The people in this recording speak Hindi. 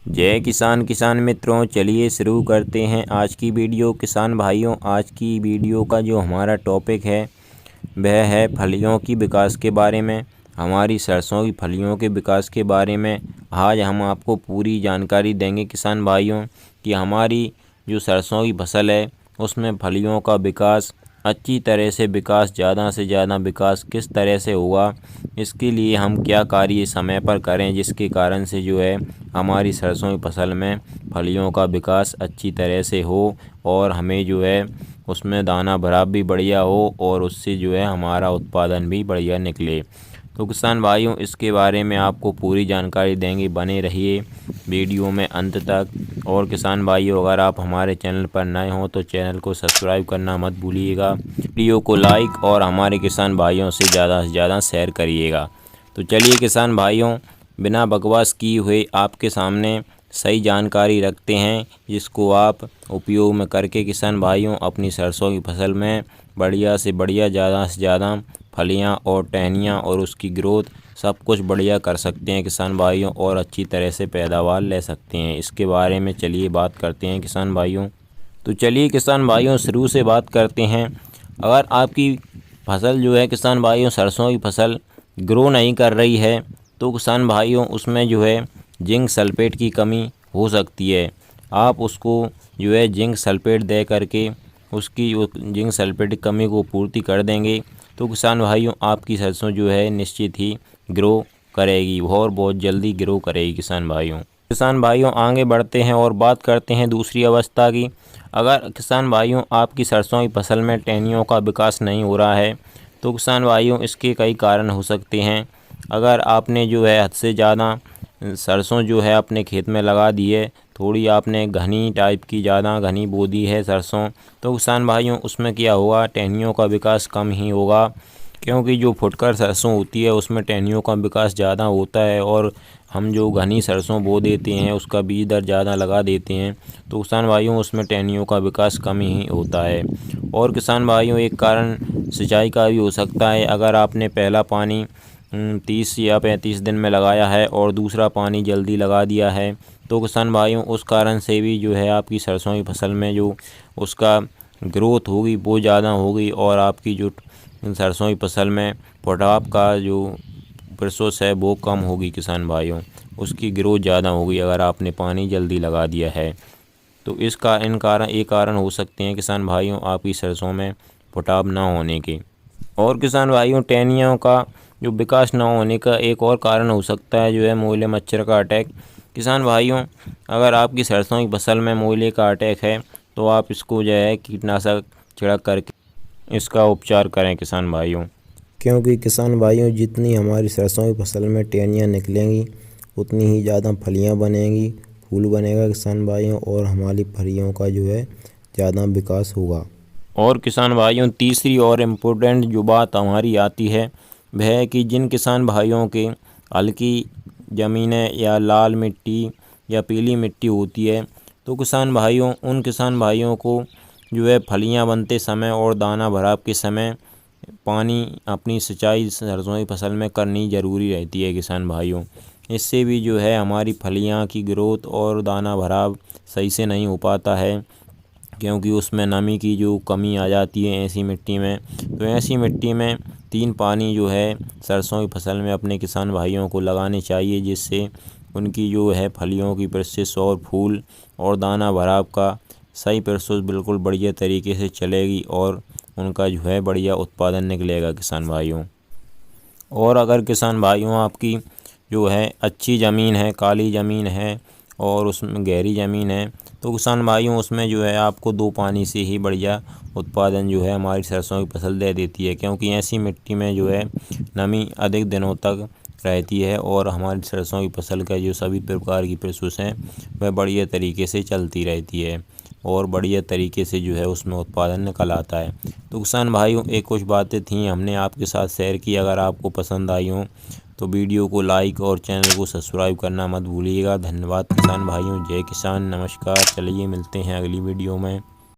जय किसान किसान मित्रों, चलिए शुरू करते हैं आज की वीडियो। किसान भाइयों, आज की वीडियो का जो हमारा टॉपिक है वह है फलियों की विकास के बारे में। हमारी सरसों की फलियों के विकास के बारे में आज हम आपको पूरी जानकारी देंगे किसान भाइयों कि हमारी जो सरसों की फसल है उसमें फलियों का विकास अच्छी तरह से विकास ज़्यादा से ज़्यादा विकास किस तरह से होगा, इसके लिए हम क्या कार्य समय पर करें जिसके कारण से जो है हमारी सरसों की फसल में फलियों का विकास अच्छी तरह से हो और हमें जो है उसमें दाना भराव भी बढ़िया हो और उससे जो है हमारा उत्पादन भी बढ़िया निकले। तो किसान भाइयों, इसके बारे में आपको पूरी जानकारी देंगे, बने रहिए वीडियो में अंत तक। और किसान भाइयों, अगर आप हमारे चैनल पर नए हों तो चैनल को सब्सक्राइब करना मत भूलिएगा, वीडियो को लाइक और हमारे किसान भाइयों से ज़्यादा शेयर करिएगा। तो चलिए किसान भाइयों, बिना बकवास किए हुए आपके सामने सही जानकारी रखते हैं जिसको आप उपयोग में करके किसान भाइयों अपनी सरसों की फसल में बढ़िया से बढ़िया ज़्यादा से ज़्यादा फलियां और टहनियां और उसकी ग्रोथ सब कुछ बढ़िया कर सकते हैं किसान भाइयों और अच्छी तरह से पैदावार ले सकते हैं। इसके बारे में चलिए बात करते हैं किसान भाइयों। तो चलिए किसान भाइयों, शुरू से बात करते हैं। अगर आपकी फसल जो है किसान भाइयों सरसों की फसल ग्रो नहीं कर रही है तो किसान भाइयों उसमें जो है जिंक सल्फेट की कमी हो सकती है। आप उसको जो है जिंक सल्फेट दे करके उसकी जिंक सल्फेट की कमी को पूर्ति कर देंगे तो किसान भाइयों आपकी सरसों जो है निश्चित ही ग्रो करेगी और बहुत जल्दी ग्रो करेगी किसान भाइयों आगे बढ़ते हैं और बात करते हैं दूसरी अवस्था की। अगर किसान भाइयों आपकी सरसों की फसल में टहनियों का विकास नहीं हो रहा है तो किसान भाइयों इसके कई कारण हो सकते हैं। अगर आपने जो है हद से ज़्यादा सरसों जो है अपने खेत में लगा दी है, थोड़ी आपने घनी टाइप की ज़्यादा घनी बो दी है सरसों, तो किसान भाइयों उसमें क्या होगा, टहनियों का विकास कम ही होगा। क्योंकि जो फुटकर सरसों होती है उसमें टहनियों का विकास ज़्यादा होता है और हम जो घनी सरसों बो देते हैं उसका बीज दर ज़्यादा लगा देते हैं तो किसान भाइयों उसमें टहनियों का विकास कम ही होता है। और किसान भाइयों एक कारण सिंचाई का भी हो सकता है। अगर आपने पहला पानी 30 या 35 दिन में लगाया है और दूसरा पानी जल्दी लगा दिया है तो किसान भाइयों उस कारण से भी जो है आपकी सरसों की फसल में जो उसका ग्रोथ होगी वो ज़्यादा होगी और आपकी जो सरसों की फसल में पोटाप का जो प्रोसेस है वो कम होगी किसान भाइयों, उसकी ग्रोथ ज़्यादा होगी अगर आपने पानी जल्दी लगा दिया है। तो इन कारण एक कारण हो सकते हैं किसान भाइयों आपकी सरसों में पोटाप ना होने के। और किसान भाइयों टहनियों का जो विकास ना होने का एक और कारण हो सकता है जो है मोइले मच्छर का अटैक। किसान भाइयों अगर आपकी सरसों की फसल में मोइले का अटैक है तो आप इसको जो है कीटनाशक छिड़क करके इसका उपचार करें किसान भाइयों। क्योंकि किसान भाइयों जितनी हमारी सरसों की फसल में टहनियाँ निकलेंगी उतनी ही ज़्यादा फलियाँ बनेंगी, फूल बनेगा किसान भाइयों और हमारी फलियों का जो है ज़्यादा विकास होगा। और किसान भाइयों तीसरी और इम्पोर्टेंट जो बात हमारी आती है वह है कि जिन किसान भाइयों के हल्की ज़मीनें या लाल मिट्टी या पीली मिट्टी होती है तो किसान भाइयों उन किसान भाइयों को जो है फलियां बनते समय और दाना भराव के समय पानी अपनी सिंचाई सरसों की फसल में करनी ज़रूरी रहती है किसान भाइयों। इससे भी जो है हमारी फलियां की ग्रोथ और दाना भराव सही से नहीं हो पाता है क्योंकि उसमें नमी की जो कमी आ जाती है ऐसी मिट्टी में। तो ऐसी मिट्टी में 3 पानी जो है सरसों की फसल में अपने किसान भाइयों को लगाने चाहिए जिससे उनकी जो है फलियों की प्रोसेस और फूल और दाना भराव का सही प्रोसेस बिल्कुल बढ़िया तरीके से चलेगी और उनका जो है बढ़िया उत्पादन निकलेगा किसान भाइयों। और अगर किसान भाइयों आपकी जो है अच्छी ज़मीन है, काली ज़मीन है और उसमें गहरी ज़मीन है तो किसान भाइयों उसमें जो है आपको 2 पानी से ही बढ़िया उत्पादन जो है हमारी सरसों की फसल दे देती है क्योंकि ऐसी मिट्टी में जो है नमी अधिक दिनों तक रहती है और हमारी सरसों की फसल का जो सभी प्रकार की प्रोसेस हैं वह बढ़िया तरीके से चलती रहती है और बढ़िया तरीके से जो है उसमें उत्पादन निकल आता है। तो किसान भाइयों एक कुछ बातें थीं हमने आपके साथ शेयर की। अगर आपको पसंद आई हो तो वीडियो को लाइक और चैनल को सब्सक्राइब करना मत भूलिएगा। धन्यवाद किसान भाइयों, जय किसान, नमस्कार। चलिए मिलते हैं अगली वीडियो में।